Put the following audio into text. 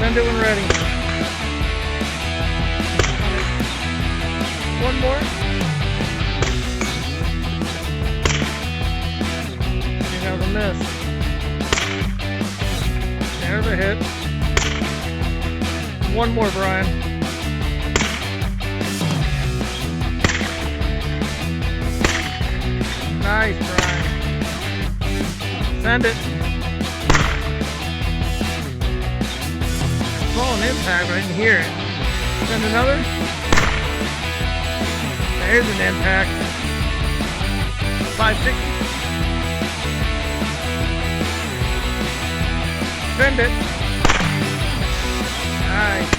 Send it when ready. One more. You have a miss. There's a hit. One more, Brian. Nice, Brian. Send it. Oh, an impact, but I didn't hear it. Send another. There's an impact. 560. Send it. Nice.